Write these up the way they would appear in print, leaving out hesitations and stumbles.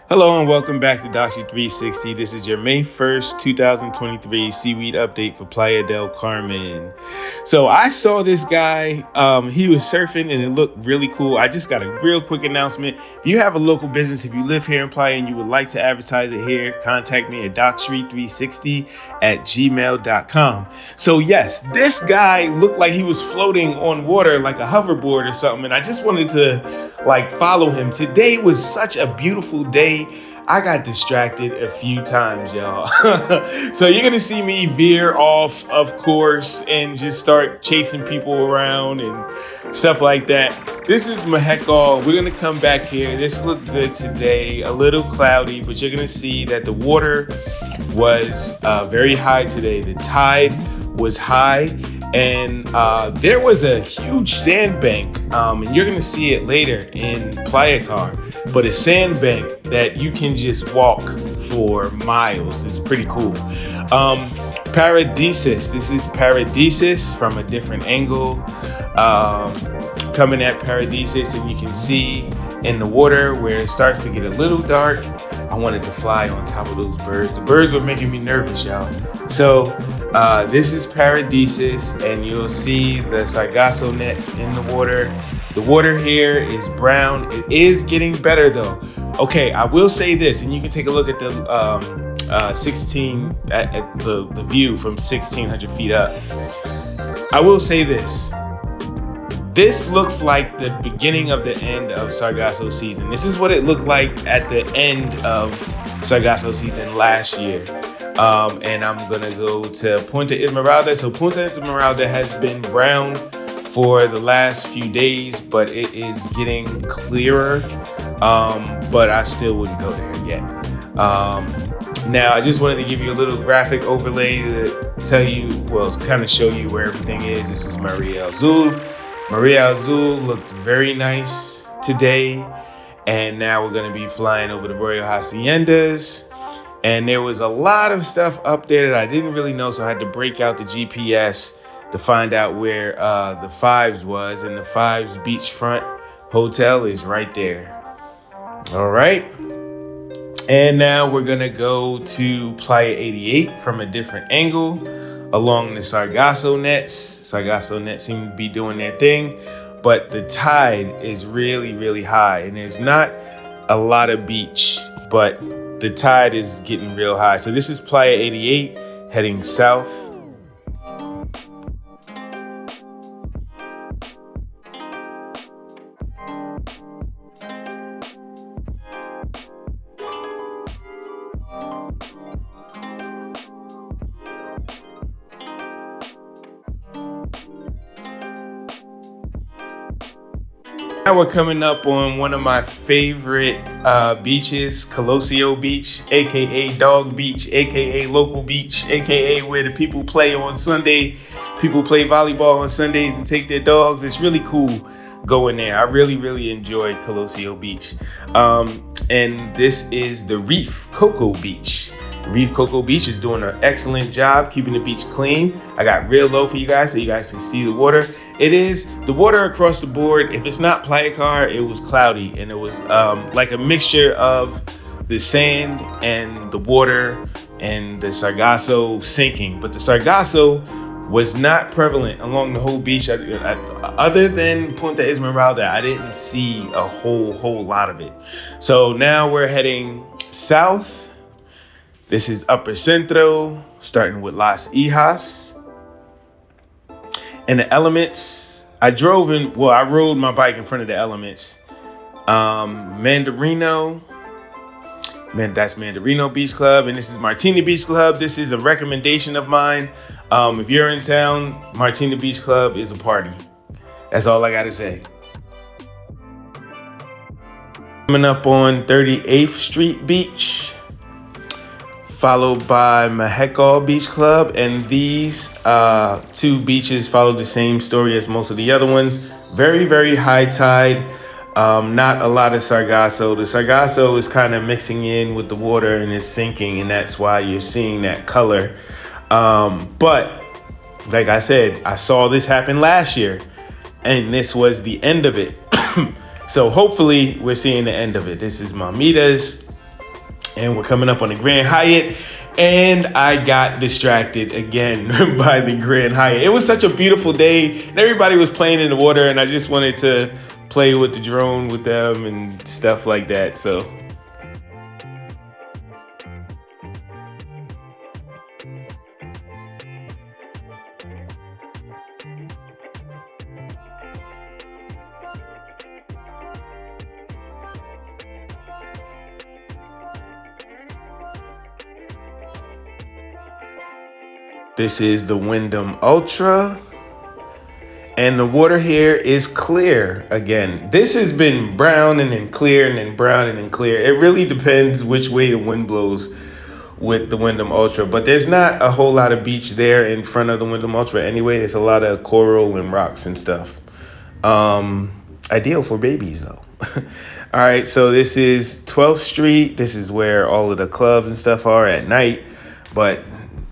Hello and welcome back to Dashi 360. This is your May 1st, 2023 Seaweed update for Playa del Carmen. So I saw this guy, he was surfing and it looked really cool. I just got a real quick announcement. If you have a local business, if you live here in Playa and you would like to advertise it here, contact me at docstreet360@gmail.com. So yes, this guy looked like he was floating on water like a hoverboard or something. And I just wanted to follow him. Today was such a beautiful day. I got distracted a few times, y'all. So you're gonna see me veer off of course and just start chasing people around and stuff like that. This is Mahekal. We're gonna come back here. This looked good today, a little cloudy, but you're gonna see that the water was very high today. The tide was high, and there was a huge sandbank, and you're gonna see it later in Playa Car, but a sandbank that you can just walk for miles. It's pretty cool. Paradisics. This is Paradisics from a different angle. Coming at Paradisics, and you can see in the water where it starts to get a little dark. I wanted to fly on top of those birds. The birds were making me nervous, y'all. So this is Paradisics, and you'll see the Sargasso nets in the water. The water here is brown. It is getting better though. Okay, I will say this, and you can take a look at the the view from 1,600 feet up. I will say this. This looks like the beginning of the end of Sargasso season. This is what it looked like at the end of Sargasso season last year. And I'm gonna go to Punta Esmeralda. So Punta Esmeralda has been brown for the last few days, but it is getting clearer. But I still wouldn't go there yet. Now, I just wanted to give you a little graphic overlay to tell you, well, to kind of show you where everything is. This is Maria Azul. Maria Azul looked very nice today. And now we're gonna be flying over the Royal Haciendas. And there was a lot of stuff up there that I didn't really know, so I had to break out the GPS to find out where the Fives was. And the Fives Beachfront Hotel is right there. All right. And now we're gonna go to Playa 88 from a different angle along the Sargasso nets. Sargasso nets seem to be doing their thing, but the tide is really, really high, and there's not a lot of beach, but the tide is getting real high. So this is Playa 88 heading south. Now we're coming up on one of my favorite beaches, Colosio Beach, aka Dog Beach, aka Local Beach, aka where the people play on Sunday. People play volleyball on Sundays and take their dogs. It's really cool going there. I really, really enjoyed Colosio Beach. And this is the Reef Cocoa Beach. Reef Cocoa Beach is doing an excellent job keeping the beach clean. I got real low for you guys so you guys can see the water. It is the water across the board. If it's not Playa Car, it was cloudy, and it was like a mixture of the sand and the water and the Sargasso sinking. But the Sargasso was not prevalent along the whole beach. Other than Punta Esmeralda, I didn't see a whole lot of it. So now we're heading south. This is Upper Centro, starting with Las Hijas. And the elements, I rode my bike in front of the elements. Mandarino, that's Mandarino Beach Club, and this is Martini Beach Club. This is a recommendation of mine. If you're in town, Martini Beach Club is a party. That's all I gotta say. Coming up on 38th Street Beach, followed by Mahekal Beach Club, and these two beaches follow the same story as most of the other ones. Very, very high tide, not a lot of Sargasso. The Sargasso is kind of mixing in with the water and it's sinking, and that's why you're seeing that color. But like I said, I saw this happen last year, and this was the end of it. So hopefully we're seeing the end of it. This is Mamitas. And we're coming up on the Grand Hyatt, and I got distracted again by the Grand Hyatt. It was such a beautiful day, and everybody was playing in the water, and I just wanted to play with the drone with them and stuff like that. So this is the Wyndham Ultra, and the water here is clear again. This has been brown and then clear and then brown and then clear. It really depends which way the wind blows with the Wyndham Ultra, but there's not a whole lot of beach there in front of the Wyndham Ultra anyway. There's a lot of coral and rocks and stuff. Ideal for babies though. All right, so this is 12th Street. This is where all of the clubs and stuff are at night, but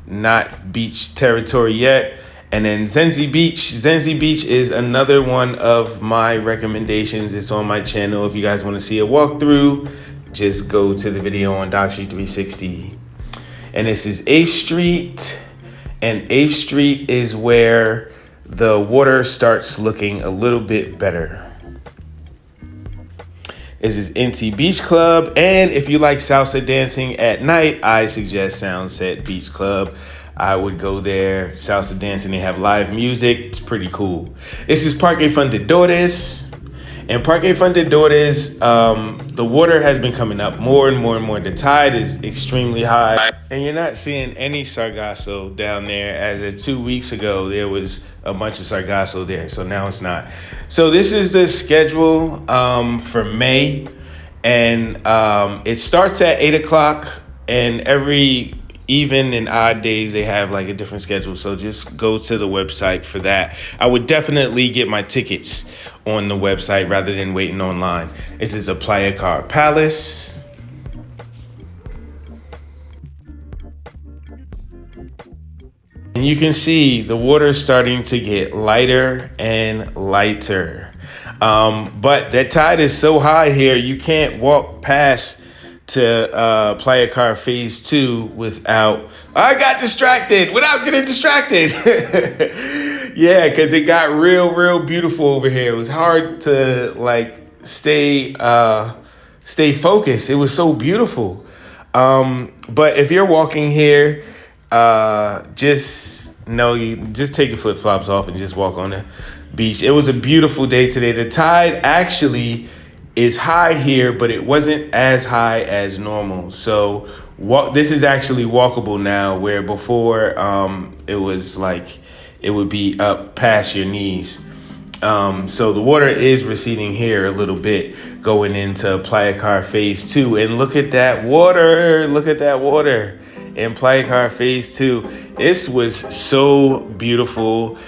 not beach territory yet. And then Zenzi Beach. Zenzi Beach is another one of my recommendations. It's on my channel. If you guys want to see a walkthrough, just go to the video on Dock Street 360. And this is 8th Street. And 8th Street is where the water starts looking a little bit better. This is NT Beach Club, and if you like salsa dancing at night, I suggest Soundset Beach Club. I would go there. Salsa dancing, they have live music. It's pretty cool. This is Parque Fundadores. And Parque Fundadores, the water has been coming up more and more and more. The tide is extremely high. And you're not seeing any Sargasso down there. As of 2 weeks ago, there was a bunch of Sargasso there. So now it's not. So this is the schedule for May. And it starts at 8 o'clock. And every even and odd days, they have like a different schedule. So just go to the website for that. I would definitely get my tickets on the website rather than waiting online. This is a Playa Car Palace. And you can see the water starting to get lighter and lighter. But that tide is so high here, you can't walk past to Playa Car Phase 2 without... I got distracted without getting distracted. Yeah, because it got real beautiful over here. It was hard to like stay focused. It was so beautiful. But if you're walking here, just know you just take your flip-flops off and just walk on the beach. It was a beautiful day today. The tide actually is high here, but it wasn't as high as normal. So this is actually walkable now, where before it was like it would be up past your knees. So the water is receding here a little bit going into Playa Car Phase 2. And look at that water. Look at that water in Playa Car Phase 2. This was so beautiful.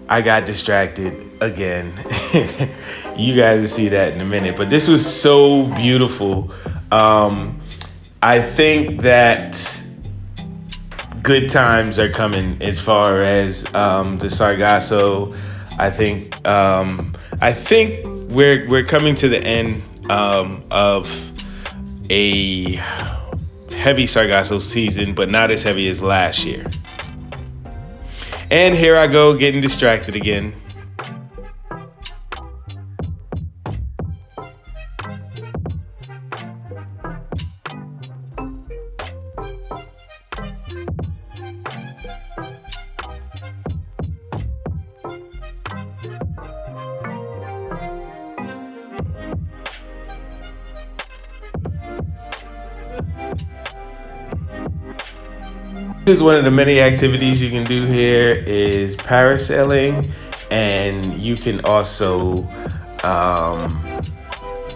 I got distracted again. You guys will see that in a minute. But this was so beautiful. I think that good times are coming as far as the Sargasso. I think we're coming to the end of a heavy Sargasso season, but not as heavy as last year. And here I go getting distracted again. This is one of the many activities you can do here is parasailing, and you can also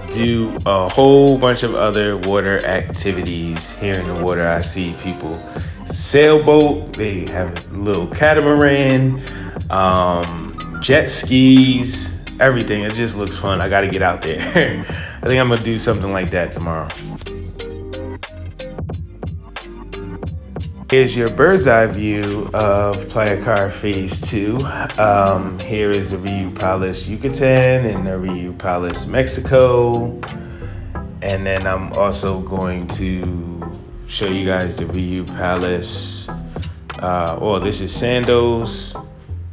do a whole bunch of other water activities here in the water. I see people sailboat, they have a little catamaran, jet skis, everything. It just looks fun. I got to get out there. I think I'm gonna do something like that tomorrow. Here's your bird's eye view of Playa Car Phase 2. Here is the Rio Palace Yucatan and the Rio Palace Mexico. And then I'm also going to show you guys the View Palace. This is Sandoz.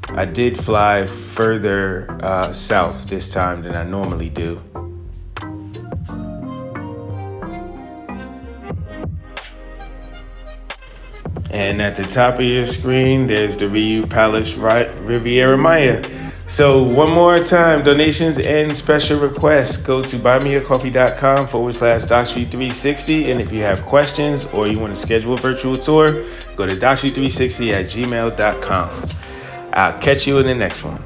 I did fly further south this time than I normally do. And at the top of your screen, there's the View Palace Riviera Maya. So one more time, donations and special requests, go to buymeacoffee.com/DocStreet360. And if you have questions or you want to schedule a virtual tour, go to DocStreet360 at gmail.com. I'll catch you in the next one.